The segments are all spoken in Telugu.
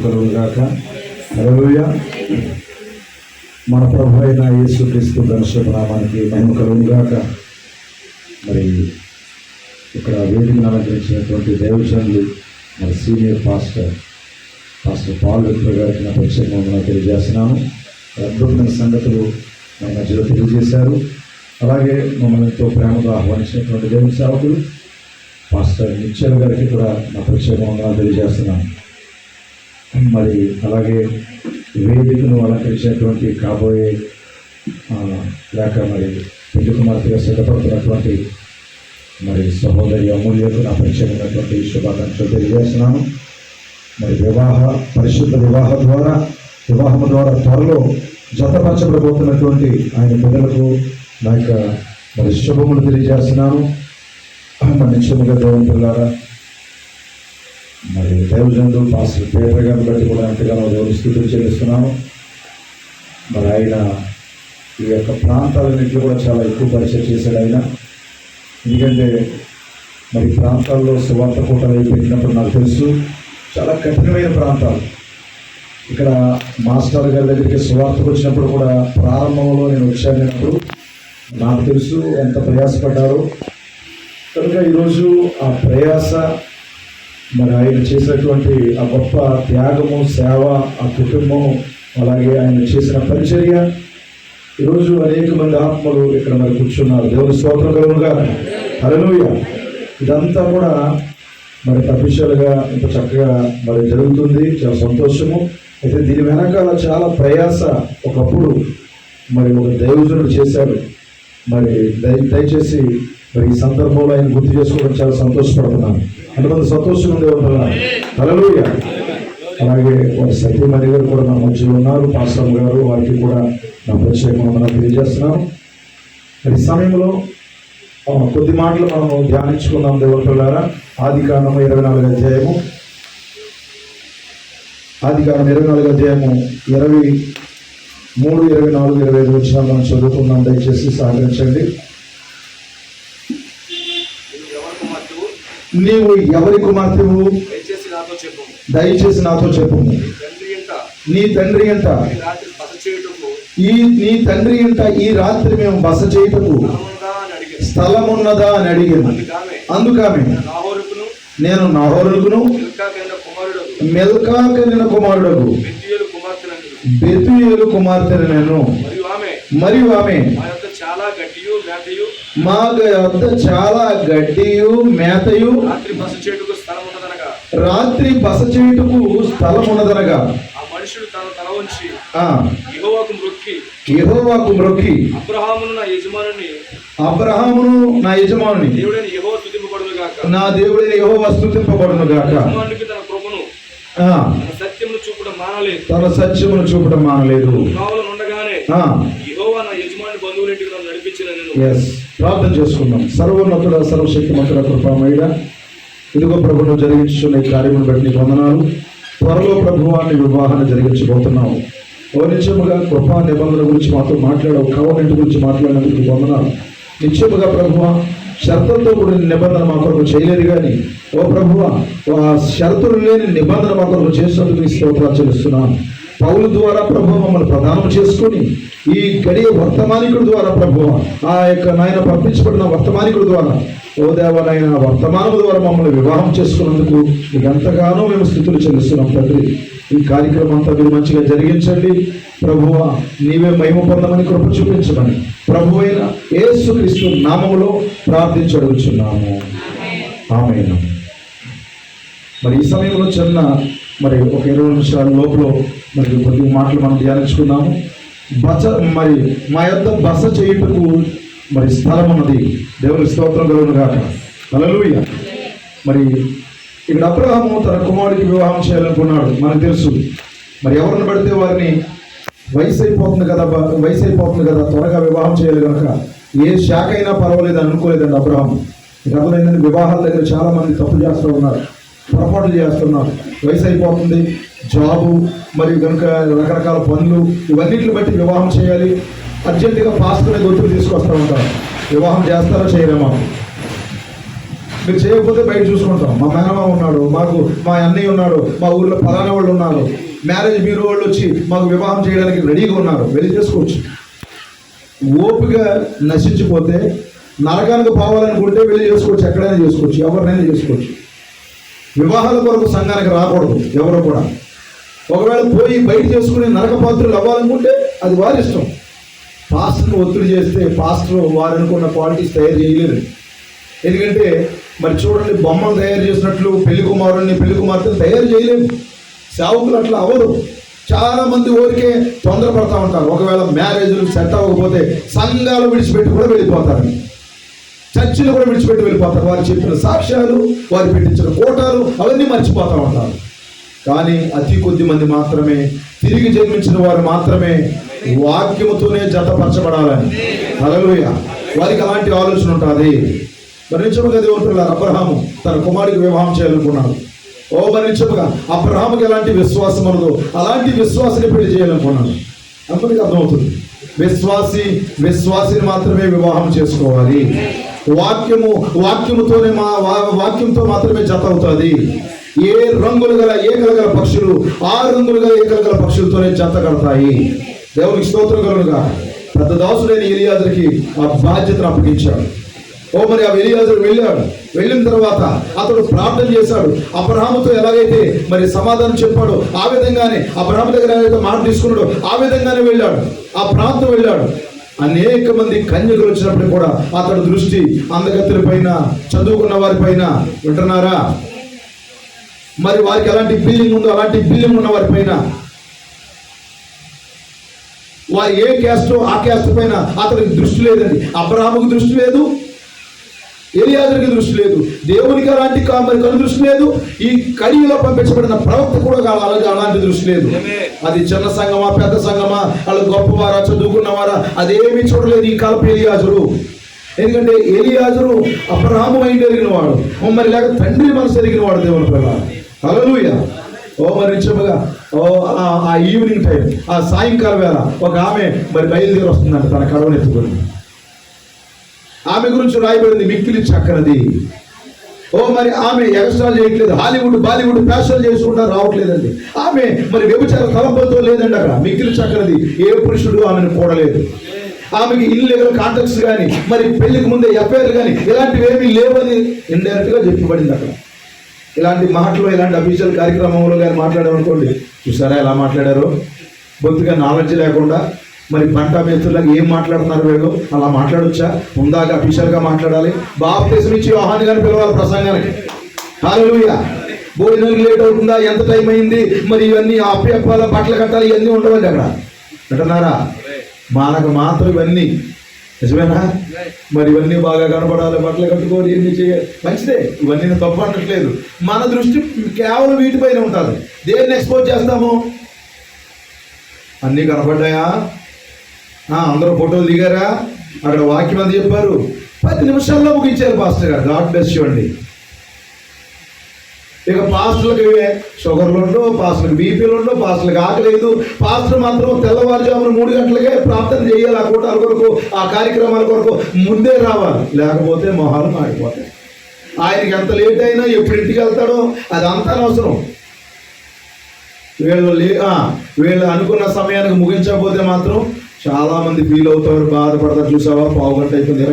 కలుగును గాక. హల్లెలూయా. మన ప్రభు అయిన యేసుక్రీస్తు పరిశుద్ధ నామానికి మహిమ కలుగును గాక. మరి ఇక్కడ వేదికను అలంకరించినటువంటి దైవజనులు మరి సీనియర్ పాస్టర్ పాల్ విక్టర్ గారికి నా ప్రత్యేకంగా తెలియజేస్తున్నాను. అద్భుతమైన సంగతులు మన మధ్యలో తెలియజేశారు. అలాగే మమ్మల్ని ఎంతో ప్రేమగా ఆహ్వానించినటువంటి దేవుని సేవకులు పాస్టర్ నిశ్చల్ గారికి కూడా నా ప్రత్యేకంగా తెలియజేస్తున్నాను. మరి అలాగే వేదికను అలంకరించినటువంటి కాబోయే లేక మరి పెళ్లి కుమార్తెగా సిద్ధపడుతున్నటువంటి మరి సహోదరి అమూల్యకు నా ప్రత్యేకమైనటువంటి శుభాకాంక్షలు తెలియజేస్తున్నాను. మరి పరిశుద్ధ వివాహం ద్వారా త్వరలో జతపరచబడబోతున్నటువంటి ఆయన బిడ్డలకు నా యొక్క మరి శుభములు తెలియజేస్తున్నాను. మరి నిశ్చయముగా దేవుని పిల్లారా, మరి దైవజనులు పాస్టర్ పేదర్ గారిని బట్టి కూడా ఎంతగానో దేవుని స్తుతులు చెల్లిస్తున్నాను. మరి ఆయన ఈ యొక్క ప్రాంతాలన్నింటిలో కూడా చాలా ఎక్కువ పరిచయం చేశాడు ఆయన. ఎందుకంటే మరి ప్రాంతాల్లో సువార్త కూటలు పెట్టినప్పుడు నాకు తెలుసు చాలా కఠినమైన ప్రాంతాలు. ఇక్కడ మాస్టర్ గారి దగ్గరికి సువార్తకు వచ్చినప్పుడు కూడా ప్రారంభంలో నేను వచ్చానప్పుడు నాకు తెలుసు ఎంత ప్రయాసపడ్డారో. కనుక ఈరోజు ఆ ప్రయాస, మరి ఆయన చేసినటువంటి ఆ గొప్ప త్యాగము, సేవ, ఆ కుటుంబము, అలాగే ఆయన చేసిన పరిచర్య, ఈరోజు అనేక మంది ఆత్మలు ఇక్కడ మరి కూర్చున్నారు. దేవుని స్తోత్రం కలుగునుగా. హల్లెలూయా. ఇదంతా కూడా మరి అఫీషియల్గా ఇంత చక్కగా మరి జరుగుతుంది. చాలా సంతోషము. అయితే దీని వెనకాల చాలా ప్రయాస ఒకప్పుడు మరి ఒక దైవజనుడు చేశాడు. మరి దయచేసి మరి ఈ సందర్భంలో ఆయన గుర్తు చేసుకోవడం చాలా సంతోషపడుతున్నాను. అంతమంది సంతోషంగా ఉంది ఉంటున్నాను. హల్లెలూయా. అలాగే వారి సత్యమణి గారు కూడా నా మధ్యలో ఉన్నారు. పాస్టర్ గారు, వారికి కూడా నా ప్రత్యేకంగా తెలియజేస్తున్నాను. మరి సమయంలో కొద్ది మాటలు మనం ధ్యానించుకున్నాం. దేవుని పిల్లారా, ఆదికాండము 24వ అధ్యాయము 23, 24, 25 వచ్చిన మనం చదువుకున్నాం. దయచేసి సహకరించండి. నీవు ఎవరి కుమార్తెవు? దయచేసి నాతో చెప్పు. నీ తండ్రి అంట నీ తండ్రి అంట ఈ రాత్రి మేము బస చేయుటకు స్థలమున్నదా అని అడిగాను. అందుకామె నేను నాహోరుకును మెల్కా కలిగిన కుమారుడు బెతూయేలు కుమార్తెను నేను. మరియు ఆమె మా వద్ద చాలా గడ్డియు మేతయు రాత్రి బస చేయుటకు స్థలం ఉన్నదనగా యెహోవాకు మ్రొక్కి అబ్రహామును నా యజమానుని నా దేవుడైన యెహోవా స్తుతింపబడును గాక. తన సత్యమును చూపడం మానలేదు. ప్రార్థన చేసుకుందాం. సర్వోన్నతుడ, సర్వశక్తిమంతుడ, కృపామయుడ, ఇదిగో ప్రభు నువ్వు జరిగించున్న ఈ కార్యమును బట్టి నీకు వందనాలు. త్వరలో ప్రభువాన్ని వివాహాన్ని జరిగించబోతున్నావు. ఓ నిత్యముగా కృపా నిబంధనల గురించి మాతో మాట్లాడావు. కవనెంట్ గురించి మాట్లాడినందుకు నీకు వందనాలు. నిత్యముగా ప్రభువా, షరతులతో కూడిన నిబంధన మా కొరకు చేయలేదు, కానీ ఓ ప్రభువా ఆ షరతులు లేని నిబంధన మా కొరకు చేసినందుకు నీ స్తోత్రాలు చెల్లిస్తున్నాను. పౌలు ద్వారా ప్రభువ మమ్మల్ని ప్రదానం చేసుకొని ఈ గడియ వర్తమానికుడి ద్వారా ప్రభువ ఆ యొక్క నాయన పంపించబడిన వర్తమానికుడి ద్వారా ఓ దేవనైన వర్తమానం ద్వారా మమ్మల్ని వివాహం చేసుకున్నందుకు మీకు ఎంతగానో మేము స్థుతులు చెల్లిస్తున్నాం తండ్రి. ఈ కార్యక్రమం అంతా మీరు మంచిగా జరిగించండి ప్రభువ. నీవే మహిమ పొందమని కృప చూపించమని ప్రభు అయిన యేసుక్రీస్తు నామములో ప్రార్థించి అడుగుచున్నాము. ఆమేన్. మరి ఈ సమయంలో చిన్న మరి ఒక 20 నిమిషాల లోపల మరి కొద్ది మాటలు మనం ధ్యానించుకున్నాము. మరి మా యొక్క బస చేయుటకు మరి స్థలం ఉన్నది. దేవుని స్తోత్రం కలుగును గాక. హల్లెలూయా. మరి ఇక్కడ అబ్రహాము తన కుమారుడికి వివాహం చేయాలనుకున్నాడు. మనకు తెలుసు. మరి ఎవరిని పడితే వారిని వయసు అయిపోతుంది కదా త్వరగా వివాహం చేయాలి కనుక ఏ శాఖ అయినా పర్వాలేదు అనుకోలేదండి అబ్రహాము. అర్థమైందని వివాహాల దగ్గర చాలా మంది తప్పు చేస్తూ ఉన్నారు, పొరపాట్లు చేస్తున్నారు. వయసు అయిపోతుంది, జాబు మరి కనుక రకరకాల పనులు, ఇవన్నిటిని బట్టి వివాహం చేయాలి. అర్జెంటుగా పాస్టర్ మీద ఒత్తిడి తీసుకొస్తూ ఉంటారు. వివాహం చేస్తారో చేయరేమో. మీరు చేయకపోతే బయట చూసుకుంటాం. మా మేనమామ ఉన్నాడు, మాకు మా అన్నయ్య ఉన్నాడు, మా ఊళ్ళో ఫలానా వాళ్ళు ఉన్నారు, మ్యారేజ్ బ్యూరో వాళ్ళు వచ్చి మాకు వివాహం చేయడానికి రెడీగా ఉన్నారు, వెళ్ళి చేసుకోవచ్చు. ఓపిక నశించిపోతే నరకానికి పోవాలనుకుంటే వెళ్ళి చేసుకోవచ్చు, ఎక్కడైనా చేసుకోవచ్చు, ఎవరినైనా చేసుకోవచ్చు. వివాహాల కొరకు సంఘానికి రాకూడదు ఎవరు కూడా. ఒకవేళ పోయి బయట చేసుకుని నరక పాత్రలు అవ్వాలనుకుంటే అది వారి ఇష్టం. పాస్టర్ని ఒత్తిడి చేస్తే పాస్టర్ వారు అనుకున్న క్వాలిటీస్ తయారు చేయలేరు. ఎందుకంటే మరి చూడండి, బొమ్మలు తయారు చేసినట్లు పెళ్లి కుమారుల్ని పెళ్లి కుమార్తెను తయారు చేయలేము. సేవకులు అట్లా అవ్వరు. చాలామంది ఊరికే తొందరపడతా ఉంటారు. ఒకవేళ మ్యారేజ్లు సెట్ అవ్వకపోతే సంఘాలు విడిచిపెట్టి కూడా వెళ్ళిపోతారు, చర్చిలు కూడా విడిచిపెట్టి వెళ్ళిపోతారు. వారు చెప్పిన సాక్ష్యాలు, వారు పెట్టించిన కోటాలు అవన్నీ మర్చిపోతూ ఉంటారు. కానీ అతి కొద్ది మంది మాత్రమే, తిరిగి జన్మించిన వారు మాత్రమే వాక్యముతోనే జతపరచబడాలని. హల్లెలూయా. వారికి అలాంటి ఆలోచన ఉంటుంది. మరి నిజముగా దేవుని పిల్లలు, అబ్రహాము తన కుమారుడికి వివాహం చేయాలనుకున్నాడు. మరి నిజముగా అబ్రహాముకి ఎలాంటి విశ్వాసం ఉన్నదో అలాంటి విశ్వాసాన్ని పెళ్లి చేయాలనుకున్నాడు. అందరికీ అర్థమవుతుంది. విశ్వాసిని మాత్రమే వివాహం చేసుకోవాలి. వాక్యముతోనే వాక్యంతో మాత్రమే జత అవుతుంది. ఏ రంగులు గల ఏకలగల పక్షులు ఆ రంగులు గల ఏకలగల పక్షులతోనే జత కడతాయి. దేవునికి స్తోత్రం కలుగునుగా. పెద్ద దాసుడైన ఎలియాజరుకి ఆ బాధ్యతను అప్పగించాడు. మరి ఆ ఎలియాజరు వెళ్ళాడు. వెళ్ళిన తర్వాత అతడు ప్రార్థన చేశాడు. అబ్రహాముతో ఎలాగైతే మరి సమాధానం చెప్పాడు ఆ విధంగానే, అబ్రహాము దగ్గర ఏదైతే మాట తీసుకున్నాడో ఆ విధంగానే వెళ్ళాడు, ఆ ప్రాంతం వెళ్ళాడు. అనేక మంది కన్యకులు వచ్చినప్పుడు కూడా అతడు దృష్టి అందగత్తుల పైన, చదువుకున్న వారి పైన, వింటున్నారా, మరి వారికి ఎలాంటి బిల్లింగ్ ఉందో అలాంటి బిల్లింగ్ ఉన్న వారి పైన, వారు ఏ క్యాస్టో ఆ క్యాస్ట్ పైన అతనికి దృష్టి లేదండి. అబ్రహాముకు దృష్టి లేదు, ఎలియాజరుకి దృష్టి లేదు, దేవునికి అలాంటి మరి కను దృష్టి లేదు. ఈ కడిలో పంపించబడిన ప్రవక్త కూడా అలాంటి దృష్టి లేదు. అది చిన్న సంఘమా పెద్ద సంఘమా, వాళ్ళు గొప్పవారా చదువుకున్నవారా, అదేమీ చూడలేదు ఈ కాలపు ఎలియాజరు. ఎందుకంటే ఎలియాజరు అబ్రహాము అయి ఎరిగిన వాడు, మరి లేక తండ్రి మనసు ఎరిగిన వాడు దేవుని పిల్లలు. హల్లెలూయా. మరి నిజముగా ఆ ఈవినింగ్ టైం, ఆ సాయంకాలం వేళ ఒక ఆమె మరి బయలుదేరి వస్తుందంట తన కడవనెత్తుకొని. ఆమె గురించి రాయబడింది మిక్కిలి చక్కనది. మరి ఆమె ఎక్స్ట్రా చేయట్లేదు, హాలీవుడ్ బాలీవుడ్ ఫ్యాషన్ చేసుకుంటా రావట్లేదండి. ఆమె మరి వ్యభిచార తలంపులతో లేదండి. అక్కడ మిక్కిలి చక్కనది. ఏ పురుషుడు ఆమెను కూడలేదు. ఆమెకి ఇల్లీగల్ కాంటాక్ట్స్ కానీ, మరి పెళ్లికి ముందే ఎఫ్ఐఆర్ కానీ ఇలాంటివి ఏమీ లేవని ఇండైరెక్ట్ గా చెప్పబడింది అక్కడ. ఇలాంటి మాటలు, ఇలాంటి అఫీషియల్ కార్యక్రమంలో కానీ మాట్లాడామనుకోండి, చూసారా ఎలా మాట్లాడారో, బొత్తుగా నాలెడ్జ్ లేకుండా మరి పంట మేస్తులకు ఏం మాట్లాడుతున్నారు వీళ్ళు, అలా మాట్లాడొచ్చా? ముందాగా అఫీషియల్గా మాట్లాడాలి. బాప్తిసం ఇచ్చి యోహాను గారిని పిలవాలి ప్రసంగానికి. హల్లెలూయా. భోజనానికి లేట్ అవుతుందా, ఎంత టైం అయింది, మరి ఇవన్నీ అప్పల బట్టలు కట్టాలి, ఇవన్నీ ఉండవండి అక్కడ. అంటున్నారా? మనకు మాత్రం ఇవన్నీ నిజమేనా? మరి ఇవన్నీ బాగా కనపడాలి, బట్టలు కట్టుకోవాలి, ఇవన్నీ చేయాలి, మంచిదే, ఇవన్నీ తప్పు అనట్లేదు. మన దృష్టి కేవలం వీటిపైన ఉంటుంది. దేన్ని ఎక్స్పోజ్ చేస్తాము? అన్నీ కనపడ్డాయా? అందరూ ఫోటోలు దిగారా? అక్కడ వాక్యం అంతా చెప్పారు, 10 నిమిషాల్లో ముగించారు పాస్టర్ గారు. గాడ్ బ్లెస్ యు అండి. ఇక పాస్టర్లకు షుగర్లు ఉండవు, పాస్టర్లకు బీపీలు ఉండవు, పాస్టర్లకు ఆకలేదు. పాస్టర్ మాత్రం తెల్లవారుజామున 3 గంటలకే ప్రార్థన చేయాలి. ఆ కూటాల కొరకు, ఆ కార్యక్రమాల కొరకు ముందే రావాలి, లేకపోతే మొహాలు మాడిపోతాయి. ఆయనకి ఎంత లేట్ అయినా ఎప్పుడు ఇంటికి వెళ్తాడో అదంతా అనవసరం. వీళ్ళు అనుకున్న సమయానికి ముగించకపోతే మాత్రం చాలా మంది ఫీల్ అవుతారు, బాధపడతారు. చూసావా, పావు గంట అయిపోయింది,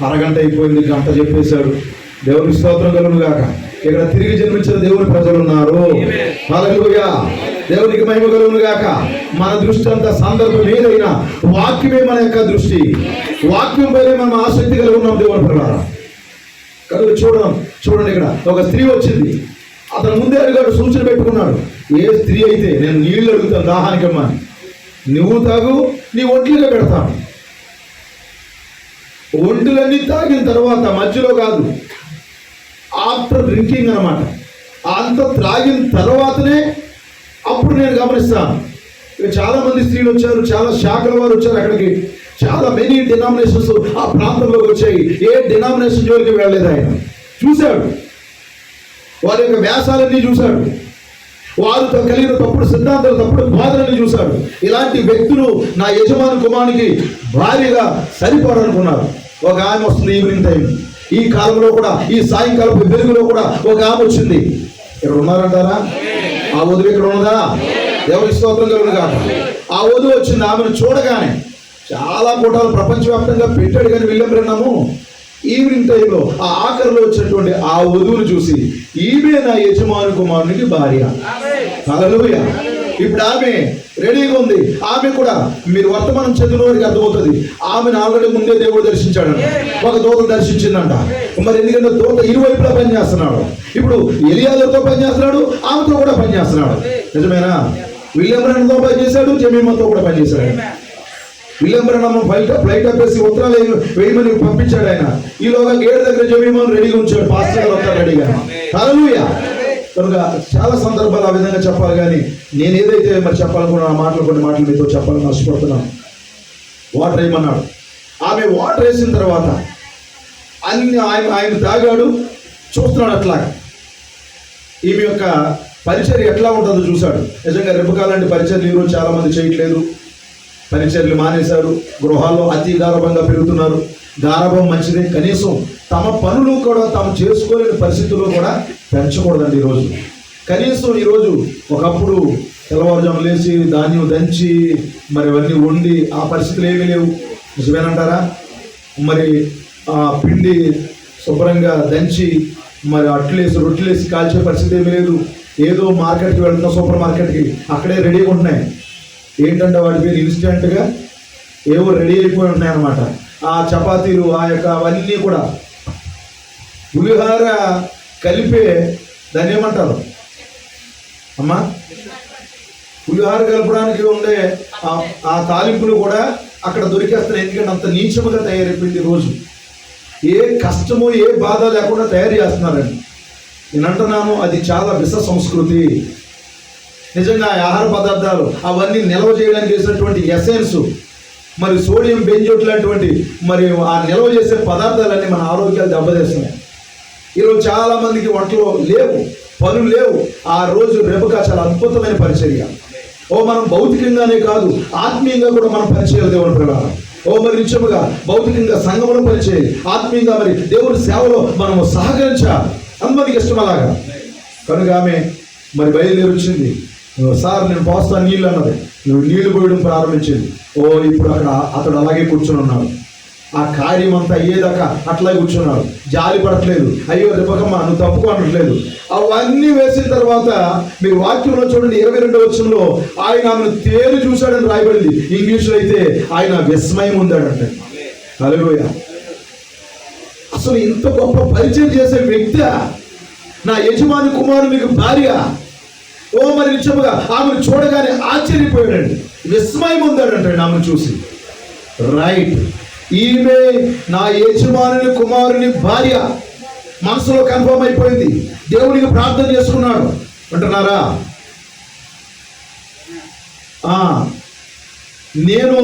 అరగంట అయిపోయింది, గంట చెప్పేశాడు. దేవునికి స్తోత్రం కలుగును గాక. ఇక్కడ తిరిగి జన్మించిన దేవుని ప్రజలు ఉన్నారు. హల్లెలూయా. దేవునికి మహిమ కలుగును గాక. మన దృష్టి అంతా సందర్భం ఏదైనా వాక్యమే మన యొక్క దృష్టి. వాక్యం పైనే మనం ఆసక్తి కలిగి ఉన్నాం దేవుని ప్రజలారా. కనుక చూడండి ఇక్కడ ఒక స్త్రీ వచ్చింది. అతను ముందే అడిగాడు, సూచన పెట్టుకున్నాడు. ఏ స్త్రీ అయితే నేను నీళ్లు అడుగుతాను దాహానికమ్మా, నువ్వు తాగు, నీ ఒంట్లుగా పెడతాను. ఒంట్లన్నీ తాగిన తర్వాత, మధ్యలో కాదు, ఆఫ్టర్ డ్రింకింగ్ అనమాట. అంత త్రాగిన తర్వాతనే అప్పుడు నేను గమనిస్తాను. చాలా మంది స్త్రీలు వచ్చారు, చాలా శాఖల వారు వచ్చారు అక్కడికి. చాలా మెనీ డినామినేషన్స్ ఆ ప్రాంతంలోకి వచ్చాయి. ఏ డినామినేషన్ జోలికి వెళ్ళలేదు ఆయన. చూశాడు, వారి యొక్క వ్యాసాలన్నీ చూశాడు, వారు కలిగిన తప్పుడు సిద్ధాంతాలు, తప్పుడు బోధనని చూశాడు. ఇలాంటి వ్యక్తులు నా యజమాని కుమారునికి భారీగా సరిపోరనుకున్నారు. ఒక ఆమె వస్తుంది ఈవినింగ్ టైం. ఈ కాలంలో కూడా, ఈ సాయంకాలపు వెలుగులో కూడా ఒక ఆమె వచ్చింది. ఇక్కడ ఉన్నారంటారా? ఆ వధువు ఇక్కడ ఉన్నదా? దేవునికి స్తోత్రం కలుగును గాక. ఆ వధువు వచ్చింది. ఆమెను చూడగానే చాలా కూటాలు ప్రపంచవ్యాప్తంగా పెట్టాడు, కానీ విలియం బ్రెన్హాము ఈవినింగ్ టైంలో ఆ ఆఖరిలో వచ్చినటువంటి ఆ వధువును చూసి, ఈమె నా యజమాని కుమారునికి భార్య. హల్లెలూయా. ఇప్పుడు ఆమె రెడీగా ఉంది. ఆమె కూడా, మీరు వర్తమానం చదివిన వారికి అర్థమవుతుంది, ఆమెను ఆల్రెడీ ముందే దేవుడు దర్శించాడు. ఒక దూత దర్శించిందంట. మరి ఎందుకంటే దూత ఇరువైపులా పనిచేస్తున్నాడు. ఇప్పుడు ఎలియాలతో పనిచేస్తున్నాడు, ఆమెతో కూడా పనిచేస్తున్నాడు. నిజమేనా? విలియం బ్రెన్హామ్తో పనిచేశాడు, జెమీమాతో కూడా పనిచేశాడు. విలియం బ్రెన్హామ్ ఫ్లైట్ అప్పేసి ఉత్తరాలు వేయమని పంపించాడు ఆయన. ఈలోగా గేట్ దగ్గర జెమీమాను రెడీగా ఉంచాడు. పాస్టర్ గారు వస్తారు రెడీగా. హల్లెలూయా. కనుక చాలా సందర్భాలు ఆ విధంగా చెప్పాలి, కానీ నేను ఏదైతే మరి చెప్పాలనుకున్నా ఆ మాటలు, కొన్ని మాటలు మీతో చెప్పాలని ఆశపడుతున్నాను. వాటర్ వేయమన్నాడు. ఆమె వాటర్ వేసిన తర్వాత అన్ని ఆయన తాగాడు. చూస్తున్నాడు అట్లాగా ఈమె యొక్క పరిచర్య ఎట్లా ఉంటుందో చూశాడు. నిజంగా రెబెకా లాంటి పరిచర్యలు ఈరోజు చాలా మంది చేయట్లేదు. పరిచర్యలు మానేశారు. గృహాల్లో అతి గారభంగా పెరుగుతున్నారు. గారభం మంచిదే, కనీసం తమ పనులు కూడా తాము చేసుకోలేని పరిస్థితుల్లో కూడా పెంచకూడదండి ఈరోజు. కనీసం ఈరోజు ఒకప్పుడు తెల్లవారుజాము లేచి ధాన్యం దంచి మరి అవన్నీ వండి ఆ పరిస్థితులు ఏమీ లేవు. నిజమేనంటారా? మరి ఆ పిండి శుభ్రంగా దంచి మరి అట్లేసి రొట్టెలేసి కాల్చే పరిస్థితి ఏమీ లేదు. ఏదో మార్కెట్కి వెళ్తున్నా, సూపర్ మార్కెట్కి, అక్కడే రెడీగా ఉంటున్నాయి. ఏంటంటే వాటి పేరు ఇన్స్టెంట్గా ఏవో రెడీ అయిపోయి ఉంటున్నాయి అన్నమాట. ఆ చపాతీలు, ఆ యొక్క అవన్నీ కూడా పులిహార కలిపే, దాన్ని ఏమంటారు అమ్మా? పులిహార కలపడానికి ఉండే ఆ తాలింపులు కూడా అక్కడ దొరికేస్తున్నాయి. ఎందుకంటే అంత నీచముగా తయారైపోయింది రోజు. ఏ కష్టము, ఏ బాధ లేకుండా తయారు చేస్తున్నారండి. నేను అంటున్నాను, అది చాలా విష సంస్కృతి. నిజంగా ఆహార పదార్థాలు అవన్నీ నిల్వ చేయడానికి చేసినటువంటి ఎసెన్స్, మరి సోడియం బెంజోట్ లాంటి మరి ఆ నిల్వ చేసే పదార్థాలన్నీ మన ఆరోగ్యాలు దెబ్బతీస్తున్నాయి. ఈరోజు చాలా మందికి వంటలు లేవు, పనులు లేవు. ఆ రోజు రెబెకా చాలా అద్భుతమైన పరిచర్య. మనం భౌతికంగానే కాదు, ఆత్మీయంగా కూడా మనం పరిచయాలు దేవుని ప్రకారం. మరి నిత్యముగా భౌతికంగా సంఘమును పరిచయం, ఆత్మీయంగా మరి దేవుని సేవలో మనము సహకరించాలి. అందరికి ఇష్టం అలాగా. కనుక ఆమె మరి బయలుదేరి వచ్చింది. సార్ నేను పోస్తాను నీళ్ళు అన్నది. నువ్వు నీళ్లు పోయడం ప్రారంభించింది. ఇప్పుడు అతడు అలాగే కూర్చొని ఉన్నాడు. ఆ కార్యం అంతా అయ్యేదాకా అట్లాగే కూర్చున్నాడు. జాలి పడట్లేదు. అయ్యో రెబెకమ్మ నువ్వు తప్పుకో అనట్లేదు. అవన్నీ వేసిన తర్వాత మీరు వాక్యంలో చూడండి, 22వ వచనంలో ఆయన ఆమెను తేరు చూశాడని రాయబడింది. ఇంగ్లీష్లో అయితే ఆయన విస్మయం ఉందాడంటే. హల్లెలూయా. అసలు ఇంత గొప్ప పరిచయం చేసే వ్యక్తి నా యజమాని కుమారునికి భార్య. మరి నిజముగా ఆమెను చూడగానే ఆశ్చర్యపోయాడండి, విస్మయం ఉందాడంటే ఆమెను చూసి. రైట్, ఈమె నా యజమాని కుమారుని భార్య. మనసులో కన్ఫర్మ్ అయిపోయింది. దేవునికి ప్రార్థన చేసుకున్నాడు అంటున్నారా? నేను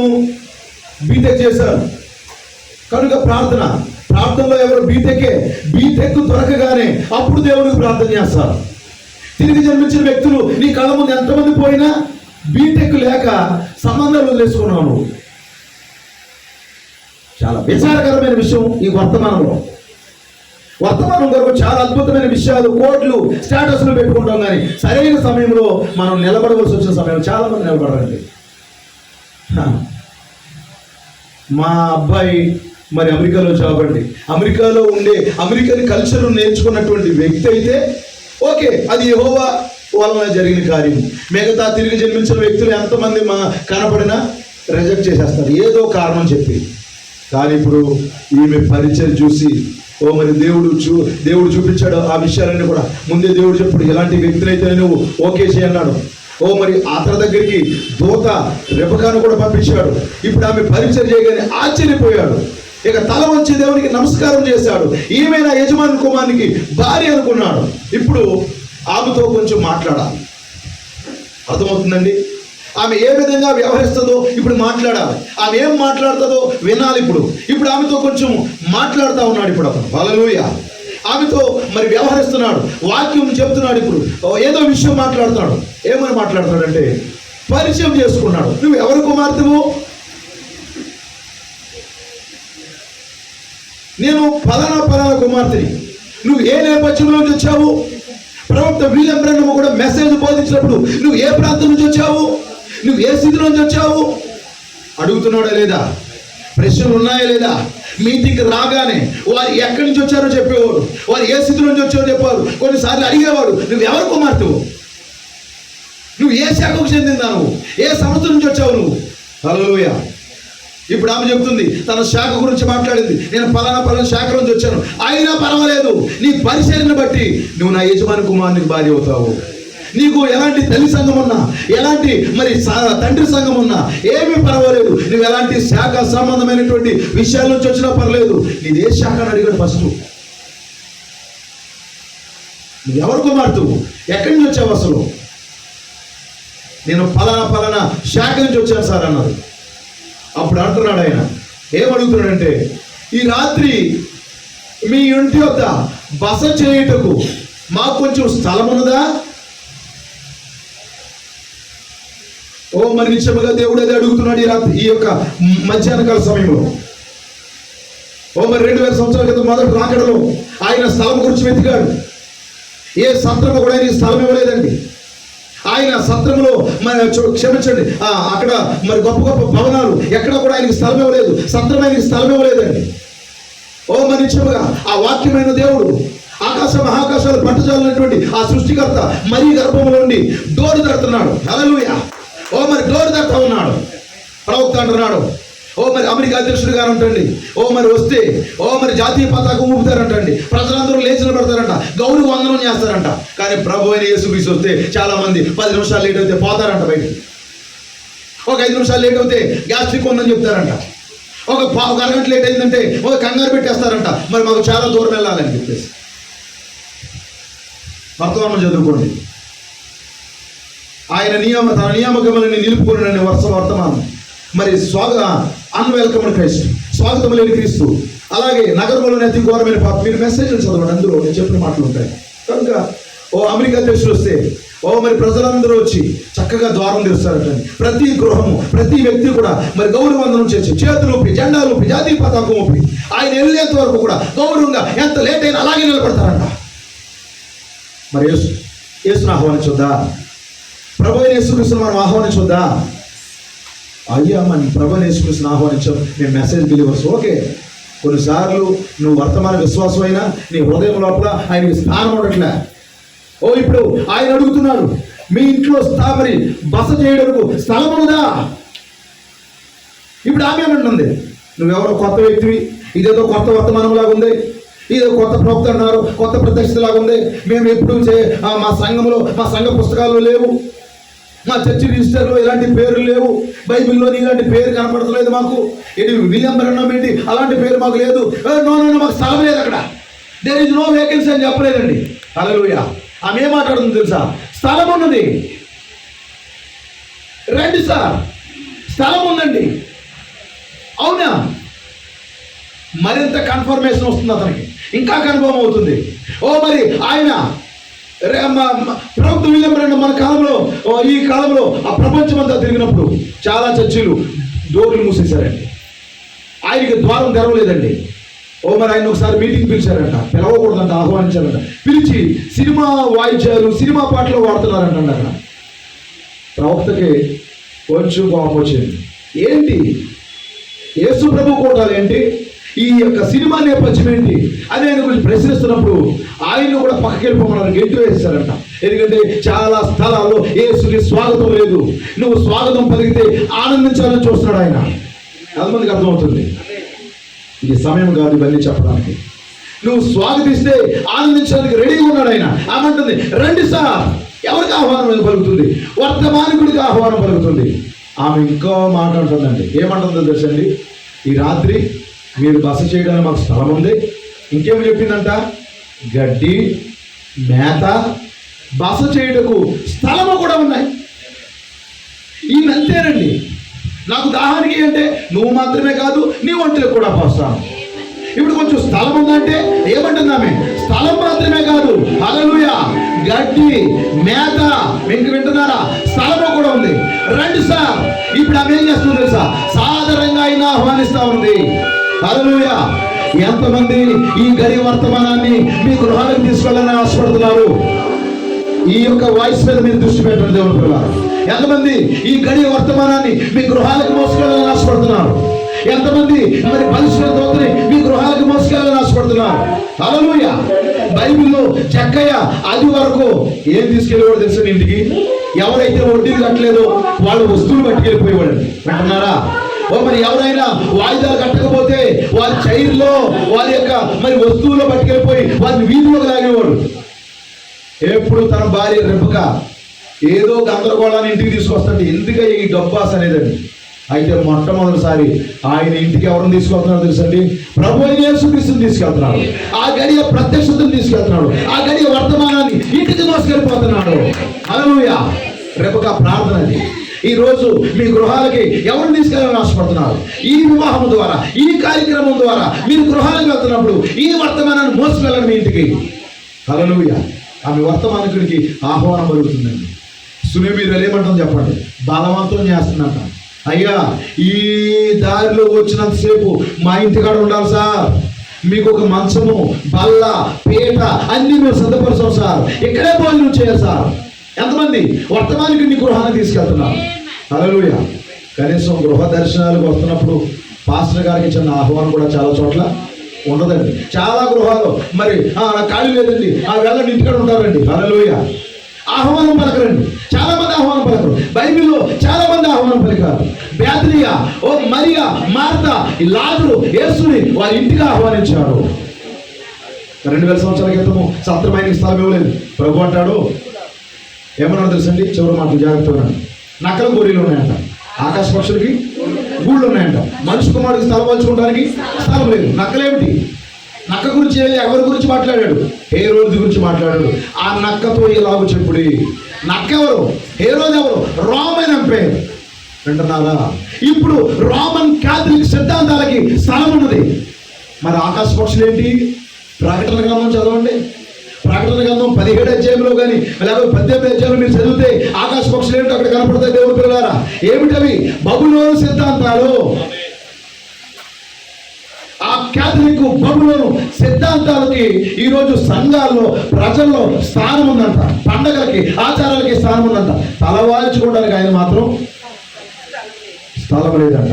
బీటెక్ చేశాను కనుక ప్రార్థనలో ఎవరు బీటెక్ దొరకగానే అప్పుడు దేవునికి ప్రార్థన చేస్తారు. తిరిగి జన్మించిన వ్యక్తులు నీ కళ్ళ ముందు ఎంతమంది పోయినా బీటెక్ లేక సంబంధాలు వదిలేసుకున్నావు. చాలా విచారకరమైన విషయం ఈ వర్తమానం కొరకు చాలా అద్భుతమైన విషయాలు, కోట్లు, స్టేటస్లు పెట్టుకుంటాం, కానీ సరైన సమయంలో మనం నిలబడవలసి వచ్చిన సమయం చాలా మంది నిలబడారండి. మా అబ్బాయి మరి అమెరికాలో జాబ్ అండి. అమెరికాలో ఉండే అమెరికన్ కల్చర్ నేర్చుకున్నటువంటి వ్యక్తి అయితే ఓకే, అది యెహోవా వలన జరిగిన కార్యం. మిగతా తిరిగి జన్మించిన వ్యక్తులు ఎంతమంది కనపడినా రిజెక్ట్ చేసేస్తారు ఏదో కారణం చెప్పి. కానీ ఇప్పుడు ఈమె పరిచయం చూసి మరి దేవుడు చూపించాడు ఆ విషయాలన్నీ కూడా. ముందే దేవుడు చెప్పాడు, ఎలాంటి వ్యక్తులైతే నువ్వు ఓకే చేయన్నాడు. మరి అతని దగ్గరికి దూత రెబెకాను కూడా పంపించాడు. ఇప్పుడు ఆమె పరిచయం చేయగానే ఆశ్చర్యపోయాడు. ఇక తల వంచి దేవునికి నమస్కారం చేశాడు. ఈమె నా యజమాని కుమారునికి భార్య అనుకున్నాడు. ఇప్పుడు ఆమెతో కొంచెం మాట్లాడాలి. అర్థమవుతుందండి? ఆమె ఏ విధంగా వ్యవహరిస్తుందో ఇప్పుడు మాట్లాడాలి. ఆమె ఏం మాట్లాడుతుందో వినాలి. ఇప్పుడు ఆమెతో కొంచెం మాట్లాడుతూ ఉన్నాడు. ఇప్పుడు అతను హల్లెలూయా ఆమెతో మరి వ్యవహరిస్తున్నాడు, వాక్యం చెప్తున్నాడు. ఇప్పుడు ఏదో విషయం మాట్లాడుతున్నాడు. ఏమని మాట్లాడుతున్నాడంటే పరిచయం చేసుకున్నాడు. నువ్వు ఎవరి కుమార్తెవు? నేను ఫలానా కుమార్తెని, నువ్వు ఏ నేపథ్యంలో నుంచి వచ్చావు? ప్రవక్త విలియం బ్రన్హమ్ కూడా మెసేజ్ బోధించినప్పుడు నువ్వు ఏ ప్రాంతం నుంచి వచ్చావు, నువ్వు ఏ స్థితి నుంచి వచ్చావు అడుగుతున్నాడా లేదా? ప్రశ్నలు ఉన్నాయా లేదా? మీటింగ్కి రాగానే వారు ఎక్కడి నుంచి వచ్చారో చెప్పేవారు, వారు ఏ స్థితి నుంచి వచ్చారో చెప్పారు. కొన్నిసార్లు అడిగేవాడు, నువ్వు ఎవరు కుమార్తెవు, నువ్వు ఏ శాఖకు చెందిందా, నువ్వు ఏ సంస్థ నుంచి వచ్చావు నువ్వు. హల్లెలూయా. ఇప్పుడు ఆమె చెప్తుంది, తన శాఖ గురించి మాట్లాడింది, నేను ఫలానా శాఖ నుంచి వచ్చాను. అయినా పర్వాలేదు, నీ పరిచర్యను బట్టి నువ్వు నా యజమాని కుమారునికి భార్య అవుతావు. నీకు ఎలాంటి తల్లి సంఘం ఉన్నా, ఎలాంటి మరి తండ్రి సంఘం ఉన్నా ఏమీ పర్వాలేదు. నువ్వు ఎలాంటి శాఖ సంబంధమైనటువంటి విషయాల నుంచి వచ్చినా పర్లేదు. నీది ఏ శాఖ అని అడిగాడు ఫస్ట్. నువ్వు ఎవరు కుమార్తెవు, ఎక్కడి నుంచి వచ్చావు అసలు? నేను ఫలానా శాఖ నుంచి వచ్చాను సార్ అన్నారు. అప్పుడు అంటున్నాడు ఆయన, ఏమడుగుతున్నాడంటే, ఈ రాత్రి మీ ఇంటి వద్ద బస చేయుటకు మాకు కొంచెం స్థలం ఉన్నదా? ఓ మరి నిశ్చయముగా దేవుడు అదే అడుగుతున్నాడు ఈ రాత్రి, ఈ యొక్క మధ్యాహ్నకాల సమయంలో. ఓ మరి 2000 సంవత్సరాల క్రితం మొదటి రాకడలో ఆయన స్థలం గురించి వెతికాడు. ఏ సత్రము కూడా ఆయన స్థలం ఇవ్వలేదండి. ఆయన సత్రంలో మరి క్షమించండి, అక్కడ మరి గొప్ప భవనాలు ఎక్కడ కూడా ఆయనకి స్థలం ఇవ్వలేదు. సత్రం ఆయనకి స్థలం ఇవ్వలేదండి. ఓ మరి నిశ్చయముగా ఆ వాక్యమైన దేవుడు ఆకాశ మహాకాశాలు పట్టుచాలన్నటువంటి ఆ సృష్టికర్త మరీ గర్భంలో నుండి డోరు తడుతున్నాడు. హల్లెలూయా. ఓ మరి డోరు తడుతూ ఉన్నాడు. ప్రవక్త అంటున్నాడు, ఓ మరి అమెరికా అధ్యక్షుడు గారు అంటండి, ఓ మరి వస్తే ఓ మరి జాతీయ పతాకం ఊపుతారంటండి, ప్రజలందరూ లేచి నిలబడతారంట, గౌరవ వందనం చేస్తారంట. కానీ ప్రభు అయిన యేసుక్రీస్తు వస్తే చాలా మంది 10 నిమిషాలు లేట్ అయితే పోతారంట బయటికి. ఒక 5 నిమిషాలు లేట్ అయితే గ్యాస్ట్రిక్ ఉందని చెప్తారంట. ఒక అరగంట లేట్ అయిందంటే ఒక కంగారు పెట్టేస్తారంట, మరి మాకు చాలా దూరం వెళ్ళాలని చెప్పేసి. వర్తమానం చదువుకోండి. ఆయన తన నియామకములని నిలుపుకుని వర్తమానం. మరి అన్వెల్కమ్ క్రైస్ట్, స్వాగతం లేని క్రీస్తు. అలాగే నగరంలోని అతి ఘోరమైన పాపం. మీరు మెసేజ్లు చదవండి, అందులో నేను చెప్పిన మాటలు ఉంటాయి. కనుక ఓ అమెరికా అధ్యక్షుడు వస్తే ఓ మరి ప్రజలందరూ వచ్చి చక్కగా ద్వారం తెరుస్తారటండి. ప్రతి గృహము, ప్రతి వ్యక్తి కూడా మరి గౌరవవందనం చేసి చేతులు ఊపి, జెండాలు ఊపి, జాతీయ పతాకం ఊపి ఆయన వెళ్ళేంత వరకు కూడా గౌరవంగా ఎంత లేట్ అయినా అలాగే నిలబడతారంట. మరి యేసును ఆహ్వానించొద్దా? ప్రభు అయిన యేసుక్రీస్తును మనం ఆహ్వానించొద్దా? అయ్యా మన ప్రభు అయిన యేసుక్రీస్తును ఆహ్వానించాం, మేము మెసేజ్ బిలీవర్స్. ఓకే, కొన్నిసార్లు నువ్వు వర్తమాన విశ్వాసం అయినా నీ హృదయం లోపల ఆయనకి స్థానం ఉండట్లే. ఓ ఇప్పుడు ఆయన అడుగుతున్నాడు, మీ ఇంట్లో మరి బస చేయడానికి స్థలం ఉన్నదా? ఇప్పుడు ఆమె ఏమంటుంది, నువ్వెవరో కొత్త వ్యక్తివి, ఇదేదో కొత్త వర్తమానం లాగా ఉంది, ఇదేదో కొత్త ప్రవక్త అన్నారు, కొత్త ప్రత్యక్షత లాగా ఉంది, మేము ఎప్పుడు మా సంఘంలో మా సంఘ పుస్తకాల్లో లేవు, మా చర్చి రిజిస్టర్లో ఇలాంటి పేర్లు లేవు, బైబిల్లో ఇలాంటి పేరు కనపడతలేదు మాకు, ఇది విలియం బ్రన్హమ్ ఏంటి అలాంటి పేరు మాకు లేదు. నో మాకు స్థలం లేదు, అక్కడ దేర్ ఇస్ నో వేకెన్సీ అని చెప్పలేదండి. హల్లెలూయా. ఆమె ఏం మాట్లాడుతుంది తెలుసా? స్థలం ఉన్నది, రండి సార్, స్థలం ఉందండి. అవునా? మరింత కన్ఫర్మేషన్ వస్తుంది అతనికి, ఇంకా కన్ఫర్మ్ అవుతుంది. ఓ మరి ఆయన ప్రవక్త విలియం బ్రన్హమ్ మన కాలంలో, ఈ కాలంలో ఆ ప్రపంచం అంతా తిరిగినప్పుడు చాలా చర్చిలు డోర్లు మూసేశారండి, ఆయనకి ద్వారం తెరవలేదండి. ఓ మరి ఆయన ఒకసారి మీటింగ్ పిలిచారంట, పిలవకూడదంట, ఆహ్వానించారంట. పిలిచి సినిమా వాయిద్యాలు, సినిమా పాటలు వాడుతున్నారంట. అక్కడ ప్రవక్తకి కొంచెం కోపం వచ్చింది. ఏంటి యేసు ప్రభు కోటాలు ఏంటి, ఈ యొక్క సినిమా నేపథ్యం ఏంటి అని ఆయన గురించి ప్రశ్నిస్తున్నప్పుడు ఆయన్ని కూడా పక్కకి వెళ్ళిపోమన్నారు, గెంటు వేస్తారంట. ఎందుకంటే చాలా స్థలాల్లో యేసుకి స్వాగతం లేదు. నువ్వు స్వాగతం పలికితే ఆనందించాలని చూస్తున్నాడు ఆయన. ఎంతమందికి అర్థమవుతుంది? ఇది సమయం కాదు ఇవన్నీ చెప్పడానికి. నువ్వు స్వాగతిస్తే ఆనందించడానికి రెడీగా ఉన్నాడు ఆయన. ఆమంటుంది, రండి సార్. ఎవరికి ఆహ్వానం పలుకుతుంది? వర్తమానికుడికి ఆహ్వానం పలుకుతుంది. ఆమె ఇంకో మాట అంటుందండి. ఏమంటుందో తెలుసండి, ఈ రాత్రి మీరు బస చేయడానికి మాకు స్థలం ఉంది. ఇంకేమి చెప్పిందంట, గడ్డి మేత బస చేయటకు స్థలము కూడా ఉన్నాయి. ఈయన అంతేనండి, నాకు దాహానికి అంటే నువ్వు మాత్రమే కాదు నీ ఒంటికి కూడా పోస్తాను. ఇప్పుడు కొంచెం స్థలం ఉందంటే ఏమంటుంది ఆమె, స్థలం మాత్రమే కాదు, హల్లెలూయా, గడ్డి మేత, మీకు వింటున్నారా, స్థలము కూడా ఉంది, రండి సార్. ఇప్పుడు ఆమె ఏం చేస్తుంది తెలుసా? సాదరంగా ఆయన ఆహ్వానిస్తా ఉంది. హల్లెలూయా. ఎంతమంది ఈ గడి వర్తమానాన్ని మీ గృహాలకు తీసుకెళ్ళాలని ఆశపడుతున్నారు? ఈ యొక్క వాయిస్ మీద మీరు దృష్టి పెట్టండి దేవుని పిల్లలు. ఎంతమంది ఈ గడి వర్తమానాన్ని మీ గృహాలకు మోసుకెళ్ళాలని ఆశపడుతున్నారు? ఎంతమంది మరి పరిశుద్ధతని మీ గృహాలకు మోసుకెళ్ళాలని ఆశపడుతున్నారు? హల్లెలూయా. బైబిల్లో జక్కయ్య అది వరకు ఏం తీసుకెళ్ళేవాడు తెలుసు ఇంటికి? ఎవరైతే వడ్డీలు కట్టలేదో వాళ్ళు వస్తువులు పట్టుకెళ్ళిపోయేవాడు. అంటున్నారా? మరి ఎవరైనా వాయిదాలు కట్టకపోతే వారి చైర్లో వారి యొక్క మరి వస్తువులో పట్టుకెళ్ళిపోయి వారిని వీధిలోకి లాగేవాడు. ఎప్పుడు తన భార్య రెబ్బక ఏదో గందరగోళాన్ని ఇంటికి తీసుకొస్తాడు. ఎందుక ఈ డబ్బాస్ అనేదండి. అయితే మొట్టమొదటిసారి ఆయన ఇంటికి ఎవరిని తీసుకెళ్తున్నాడు తెలుసండి? ప్రభు అయిన యేసుక్రీస్తుని తీసుకెళ్తున్నాడు. ఆ గడియ ప్రత్యక్షతను తీసుకెళ్తున్నాడు. ఆ గడియ వర్తమానాన్ని ఇంటికి మోసుకెళ్ళిపోతున్నాడు. హల్లెలూయా. రెబ్బక ప్రార్థన అది. ఈ రోజు మీ గృహాలకి ఎవరిని తీసుకెళ్ళాలని ఆశపడుతున్నారు? ఈ వివాహం ద్వారా, ఈ కార్యక్రమం ద్వారా మీరు గృహాలకు వెళ్తున్నప్పుడు ఈ వర్తమానాన్ని మోసుకెళ్ళండి మీ ఇంటికి. హల్లెలూయా. ఆమె వర్తమానికుడికి ఆహ్వానం పలుకుతుందండి. సునిమీరు ఏమంటుంది చెప్పండి? బలవంతం చేస్తుందంట. అయ్యా, ఈ దారిలో వచ్చినంతసేపు మా ఇంటికాడ ఉండాలి సార్. మీకు ఒక మంచము, బల్ల, పీట అన్ని మేము సిద్ధపరుస్తాం సార్. ఇక్కడే భోజనం చేయాలి సార్. ఎంతమంది వర్తమానికుడిని గృహానికి తీసుకెళ్తున్నారు? హల్లెలూయా. కనీసం గృహ దర్శనాలకు వస్తున్నప్పుడు పాస్టర్ గారికి చిన్న ఆహ్వానం కూడా చాలా చోట్ల ఉండదండి. చాలా గృహాలు మరి ఖాళీ లేదండి, వెళ్ళండి ఇంటికాడ ఉంటారండి. హల్లెలూయా. ఆహ్వానం పలకరండి. చాలా మంది ఆహ్వానం పలకరు. బైబిల్లో చాలా మంది ఆహ్వానం పలికారు. బేతనియా, ఓ మరియా, మార్తా, లాజరు యేసుని వారి ఇంటికి ఆహ్వానించాడు. 2000 సంవత్సరాల క్రితము సత్రమైన స్థలం ఇవ్వలేదు. ప్రభు అంటాడు, ఏమన్నాడు తెలుసండి? చివరి మాటలు జాగ్రత్తగా. నక్కల గోరీలు ఉన్నాయంట, ఆకాశ పక్షులకి గూళ్ళు ఉన్నాయంట, మనిషి కుమారుడికి స్థలం పంచుకోవడానికి స్థలం లేదు. నక్కలేమిటి? నక్క గురించి ఎవరి గురించి మాట్లాడాడు? హేరోదు గురించి మాట్లాడాడు. ఆ నక్కతో ఇలాగ చెప్పుడి. నక్క ఎవరు? హేరోదు ఎవరు? Roman empire. వింటున్నారా? ఇప్పుడు రోమన్ క్యాథలిక్ సిద్ధాంతాలకి స్థలం ఉన్నది. మరి ఆకాశ పక్షులు ఏంటి? ప్రకటన గ్రంథం చదవండి. ప్రకటన గ్రంథం 17 అధ్యాయంలో కానీ లేకపోతే 18 అధ్యాయంలో మీరు చదివితే ఆకాశ పక్షులు ఏంటో అక్కడ కనపడతాయి. దేవుని పిల్లలారా, ఏమిటవి? బబులోను సిద్ధాంతాలు. ఆ క్యాథలిక్ బబులోను సిద్ధాంతాలకి ఈరోజు సంఘాల్లో ప్రజల్లో స్థానం ఉందంట. పండగలకి, ఆచారాలకి స్థానం ఉందంట. తలవాల్చుకోవడానికి ఆయన మాత్రం స్థలం లేదంట.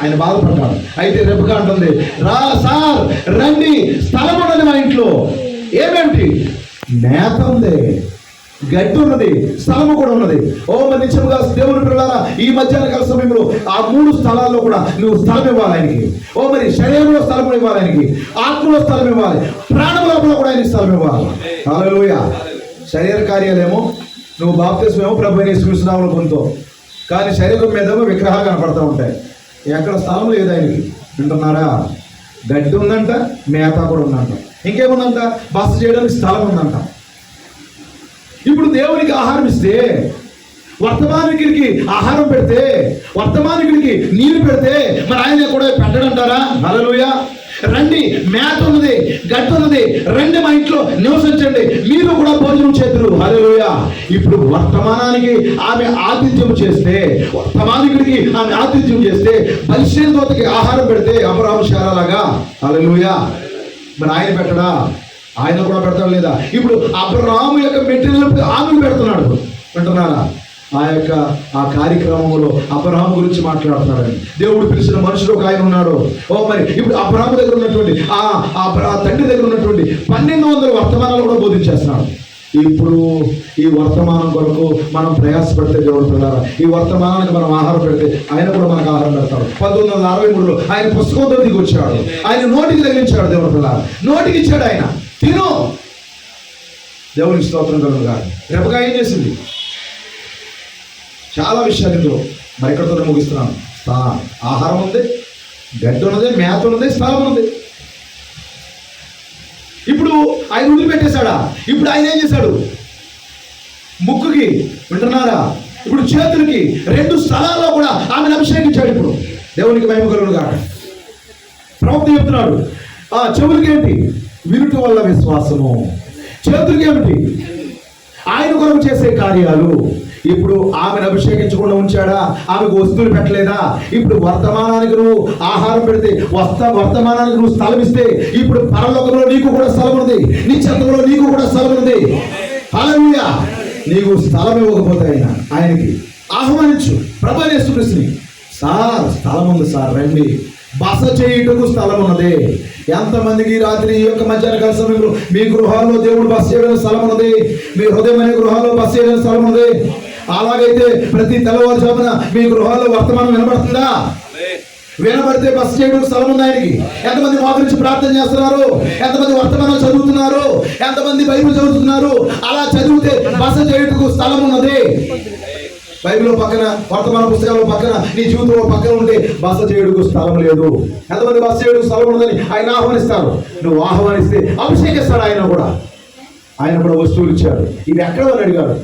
ఆయన బాధపడ్డాడు. అయితే రెబ్బకా అంటుంది, రా సార్ రండి, స్థలం ఉన్నది మా ఇంట్లో. ఏమేమిటి? మేత ఉంది, గడ్డి ఉన్నది, స్థలము కూడా ఉన్నది. ఓ మరి నిత్యముగా దేవుని పిల్లలారా, ఈ మధ్యాహ్న కాల సమయంలో ఆ 3 స్థలాల్లో కూడా నువ్వు స్థలం ఇవ్వాలి ఆయనకి. ఓ మరి శరీరంలో స్థలం ఇవ్వాలి ఆయనకి, ఆత్మలో స్థలం ఇవ్వాలి, ప్రాణం లోపల కూడా ఆయన స్థలం ఇవ్వాలి. హల్లెలూయా. శరీర కార్యాలేమో నువ్వు బాప్తిస్మేమో ప్రభు యేసుక్రీస్తు నామములో పొందుతావు, కానీ శరీరం మీద విగ్రహాలు కనపడతా ఉంటాయి. ఎక్కడ స్థలం లేదు ఆయనకి. వింటున్నారా? గడ్డి ఉందంట, మేత కూడా ఉందంట, ఇంకేముందంట? బస చేయడానికి స్థలం ఉందంట. ఇప్పుడు దేవునికి ఆహారం ఇస్తే, వర్తమానికుడికి ఆహారం పెడితే, వర్తమానికుడికి నీరు పెడితే మరి ఆయన కూడా పెట్టడంటారా? హల్లెలూయా. రండి, మేత ఉన్నది, గడ్డి ఉన్నది, రండి మా ఇంట్లో నివసించండి, మీరు కూడా భోజనం చేతురు. హల్లెలూయా. ఇప్పుడు వర్తమానానికి ఆమె ఆతిథ్యం చేస్తే, వర్తమానికుడికి ఆమె ఆతిథ్యం చేస్తే, పరిశుద్ధతకి ఆహారం పెడితే అబ్రహాము శారాలాగా. హల్లెలూయా. మరి ఆయన పెట్టడా? ఆయన కూడా పెడతాడు లేదా? ఇప్పుడు అబ్రహాము యొక్క మెటీరియల్ ఆమెను పెడుతున్నాడు. వింటున్నారా? ఆ కార్యక్రమంలో అబ్రహాము గురించి మాట్లాడుతున్నాడు. దేవుడు పిలిచిన మనుషులు ఒక ఆయన ఉన్నాడు. ఓ మరి ఇప్పుడు అబ్రహాము దగ్గర ఉన్నటువంటి ఆ తండ్రి దగ్గర ఉన్నటువంటి 1200 వర్తమానాలు కూడా బోధించేస్తున్నాడు. ఇప్పుడు ఈ వర్తమానం కొరకు మనం ప్రయాసపడితే దేవుడు పిల్లారా, ఈ వర్తమానానికి మనం ఆహారం పెడితే ఆయన కూడా మనకు ఆహారం పెడతాడు. 1963లో ఆయన పుస్తకంతో దిగి వచ్చాడు. ఆయన నోటికి తగిలించాడు. దేవుడు పిల్లారా, నోటికి ఇచ్చాడు. ఆయన తిను. దేవునికి స్తోత్రం కలుగుగా. రెబ్బకా ఏం చేసింది? చాలా విషయాలు ఇందులో. మరి ఎక్కడితో ముగిస్తున్నాను. ఆహారం ఉంది, గడ్డి ఉన్నది, మేత ఉన్నది, స్థలం ఉంది. ఇప్పుడు ఆయన వదిలిపెట్టేశాడా? ఇప్పుడు ఆయన ఏం చేశాడు? ముక్కుకి, వింటున్నారా, ఇప్పుడు చేతులకి, 2 స్థలాల్లో కూడా ఆమెను అభిషేకించాడు. ఇప్పుడు దేవునికి మహిమ కలుగుగా. ప్రవక్త చెప్తున్నాడు, చెవులకి ఏంటి? వినుట వల్ల విశ్వాసము. చేతులకి ఏమిటి? ఆయన కొరకు చేసే కార్యాలు. ఇప్పుడు ఆమెను అభిషేకించకుండా ఉంచాడా? ఆమెకు వస్తువులు పెట్టలేదా? ఇప్పుడు వర్తమానానికి నువ్వు ఆహారం పెడితే, వర్తమానానికి నువ్వు స్థలం ఇస్తే, ఇప్పుడు పరలోకంలో నీకు కూడా స్థలం ఉంది, నిత్యంలో నీకు కూడా స్థలం ఉంది. హల్లెలూయా. నీకు స్థలం ఇవ్వకపోతే ఆయనకి ఆహ్వానించు. ప్రభువైన యేసుక్రీస్తుని, సార్ స్థలం ఉంది సార్, రండి, బస చేయుటకు స్థలం ఉన్నది. ఎంతమందికి రాత్రి ఈ యొక్క మధ్యాహ్న కాల సమయంలో మీ గృహాల్లో దేవుడు బస చేయడానికి స్థలం ఉన్నది, మీ హృదయం అనే గృహాల్లో బస చేయడానికి స్థలం ఉన్నది. అలాగైతే ప్రతి తెల్లవారుజామున మీ గృహాల్లో వర్తమానం వినబడుతుందా? వినబడితే బస చేయడానికి స్థలం ఉంది ఆయనకి. ఎంతమంది మోకరించి ప్రార్థన చేస్తున్నారు? ఎంతమంది వర్తమానం చదువుతున్నారు? ఎంతమంది బైబిల్ చదువుతున్నారు? అలా చదివితే బస చేయటకు స్థలం ఉన్నది. బైబిల్ పక్కన, వర్తమాన పుస్తకాల పక్కన, నీ జీవితంలో పక్కన ఉంటే బస చేయడానికి స్థలం లేదు. ఎంతమంది బస చేయడానికి స్థలం ఉందని ఆయన ఆహ్వానిస్తారు. నువ్వు ఆహ్వానిస్తే అభిషేకిస్తాడు ఆయన కూడా. ఆయన కూడా వస్తువులు ఇచ్చాడు. ఇవి ఎక్కడ అని అడిగాడు.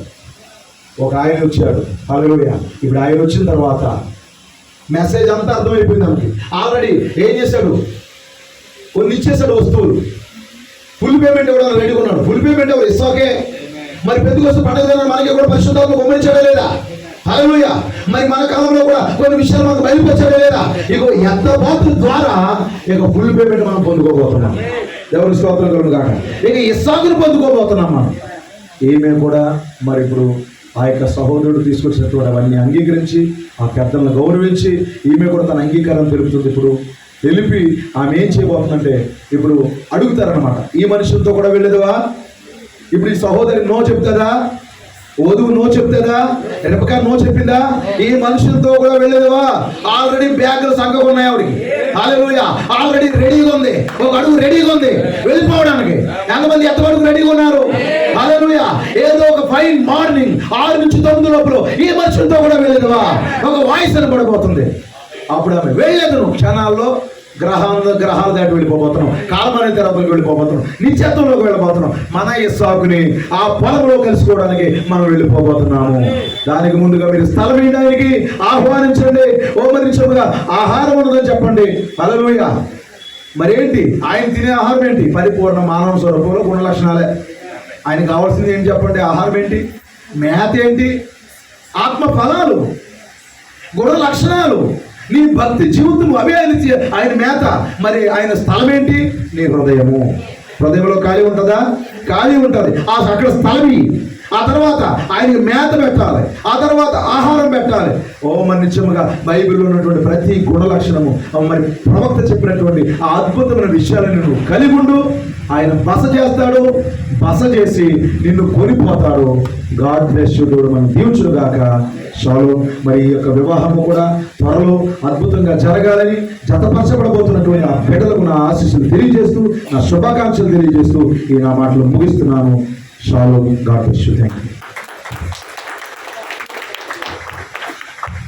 ఒక ఆయన వచ్చాడు. హల్లెలూయా. ఇప్పుడు ఆయన వచ్చిన తర్వాత మెసేజ్ అంతా అర్థమైపోయింది మనకి. ఆల్రెడీ ఏం చేశాడు? కొన్ని ఇచ్చేసాడు వస్తువులు. ఫుల్ పేమెంట్ ఇవ్వడానికి రెడీగా ఉన్నాడు. ఫుల్ పేమెంట్ ఎవరు? ఇస్సాకే. మరి పెద్దకొస్తు పండుగ మనకి కూడా పరిశుద్ధాత్మ గమనించాడా లేదా? హల్లెలూయా. మరి మన కాలంలో కూడా కొన్ని విషయాలు మనకు బయలుపరచాడా లేదా? ఇగో ఎత్తబాతు ద్వారా ఇక ఫుల్ పేమెంట్ మనం పొందుకోబోతున్నాం. దేవుని స్తోత్రం కలుగును గాక. ఇక ఇస్సాకును పొందుకోబోతున్నాం మనం. ఈమె కూడా మరి ఇప్పుడు ఆ యొక్క సహోదరుడు తీసుకొచ్చినటువంటి అవన్నీ అంగీకరించి, ఆ పెద్దలను గౌరవించి, ఈమె కూడా తన అంగీకారం తెలుపుతుంది. ఇప్పుడు తెలిపి ఆమె ఏం చేయబోతుందంటే, ఇప్పుడు అడుగుతారనమాట, ఈ మనుషులతో కూడా వెళ్ళేదివా? ఇప్పుడు ఈ సహోదరి నో చెప్తుందా? వధువు నో చెప్తుందా? రెబెకా నో చెప్పిందా? ఈ మనుషులతో కూడా వెళ్ళేదివా? ఆల్రెడీ బ్యాగులు సంఘం ఉన్నాయి ఆవిడికి. హల్లెలూయా. ఆల్రెడీ రెడీగా ఉంది, ఒక అడుగు రెడీగా ఉంది వెళ్ళిపోవడానికి. ఎంతమంది ఎంతవరకు రెడీగా ఉన్నారు? హల్లెలూయా. ఏదో ఒక ఫైన్ మార్నింగ్ 6 నుంచి 9 లోపల ఈ మనుషులతో కూడా వెళ్ళేదివా? ఒక వాయిస్ అని పడిపోతుంది. అప్పుడు ఆమె వెళ్ళలేదు. క్షణాల్లో గ్రహాలు దాటి వెళ్ళిపోతున్నాం, కాలమాన తెరపులకు వెళ్ళిపోతున్నాం, నిత్యత్వంలోకి వెళ్ళిపోతున్నాం. మన ఇస్సాకుని ఆ పొలంలో కలుసుకోవడానికి మనం వెళ్ళిపోతున్నాము. దానికి ముందుగా మీరు స్థలం వేయడానికి ఆహ్వానించండి. ఓమరించముగా ఆహారం ఉన్నదని చెప్పండి. హల్లెలూయా. మరేంటి ఆయన తినే ఆహారం ఏంటి? పరిపూర్ణ మానవ స్వరూపంలో గుణ లక్షణాలే. ఆయన కావాల్సింది ఏంటి చెప్పండి? ఆహారం ఏంటి? మేత ఏంటి? ఆత్మ ఫలాలు, గుణ లక్షణాలు, నీ భక్తి జీవితం, అవే ఆయన మేత. మరి ఆయన స్థలం ఏంటి? నీ హృదయము. హృదయంలో ఖాళీ ఉంటుందా? ఖాళీ ఉంటుంది. అక్కడ స్థలం. ఆ తర్వాత ఆయనకి మేత పెట్టాలి, ఆ తర్వాత ఆహారం పెట్టాలి. మరి నిత్యముగా బైబిల్లో ఉన్నటువంటి ప్రతి గుణ లక్షణము, మరి ప్రవక్త చెప్పినటువంటి ఆ అద్భుతమైన విషయాలను నువ్వు కలిగి ఉండు. ఆయన బస చేస్తాడు, బస చేసి నిన్ను కొనిపోతాడు. God bless you. దేవుడు మనం దీవించును గాక. షాలోమ్. మరి ఈ యొక్క వివాహము కూడా త్వరలో అద్భుతంగా జరగాలని జతపరచబడబోతున్నటువంటి ఆ బిడ్డలకు నా ఆశీస్సులు తెలియజేస్తూ, నా శుభాకాంక్షలు తెలియజేస్తూ ఈ నా మాటలు ముగిస్తున్నాను. Shalom. God bless you. Thank you.